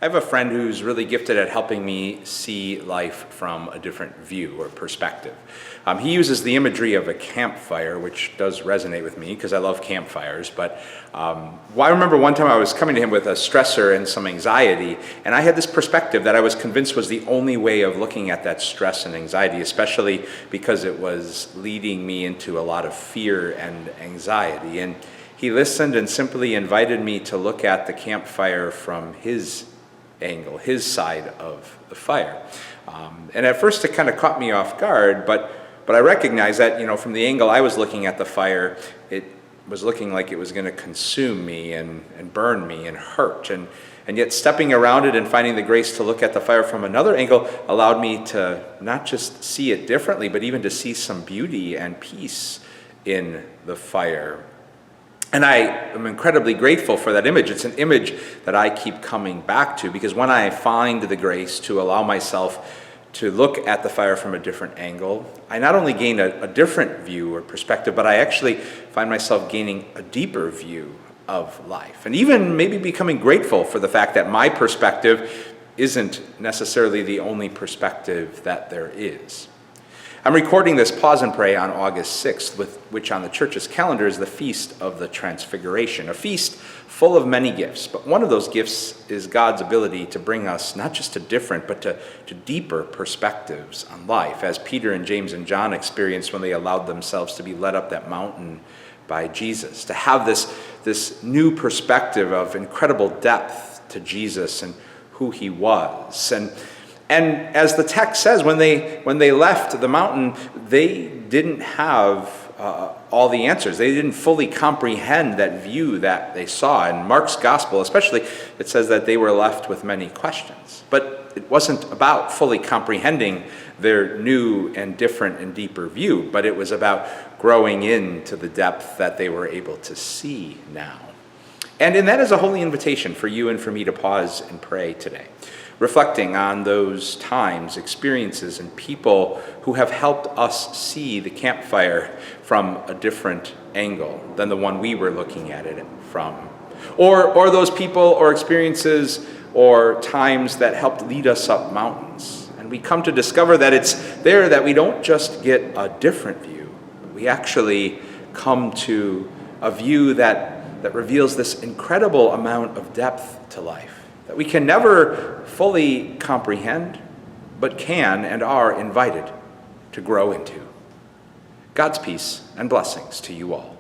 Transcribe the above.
I have a friend who's really gifted at helping me see life from a different view or perspective. He uses the imagery of a campfire, which does resonate with me because I love campfires. But I remember one time I was coming to him with a stressor and some anxiety, and I had this perspective that I was convinced was the only way of looking at that stress and anxiety, especially because it was leading me into a lot of fear and anxiety. And he listened and simply invited me to look at the campfire from his angle, his side of the fire. And at first it kind of caught me off guard, but I recognized that, from the angle I was looking at the fire, it was looking like it was going to consume me and burn me and hurt. And yet stepping around it and finding the grace to look at the fire from another angle allowed me to not just see it differently, but even to see some beauty and peace in the fire. And I am incredibly grateful for that image. It's an image that I keep coming back to because when I find the grace to allow myself to look at the fire from a different angle, I not only gain a different view or perspective, but I actually find myself gaining a deeper view of life. And even maybe becoming grateful for the fact that my perspective isn't necessarily the only perspective that there is. I'm recording this Pause and Pray on August 6th, which on the church's calendar is the Feast of the Transfiguration, a feast full of many gifts. But one of those gifts is God's ability to bring us not just to different, but to deeper perspectives on life, as Peter and James and John experienced when they allowed themselves to be led up that mountain by Jesus, to have this new perspective of incredible depth to Jesus and who he was. And as the text says, when they left the mountain, they didn't have all the answers. They didn't fully comprehend that view that they saw. In Mark's gospel especially, it says that they were left with many questions. But it wasn't about fully comprehending their new and different and deeper view, but it was about growing into the depth that they were able to see now. And that is a holy invitation for you and for me to pause and pray today, reflecting on those times, experiences, and people who have helped us see the campfire from a different angle than the one we were looking at it from. Or those people or experiences or times that helped lead us up mountains. And we come to discover that it's there that we don't just get a different view, but we actually come to a view that reveals this incredible amount of depth to life that we can never fully comprehend, but can and are invited to grow into. God's peace and blessings to you all.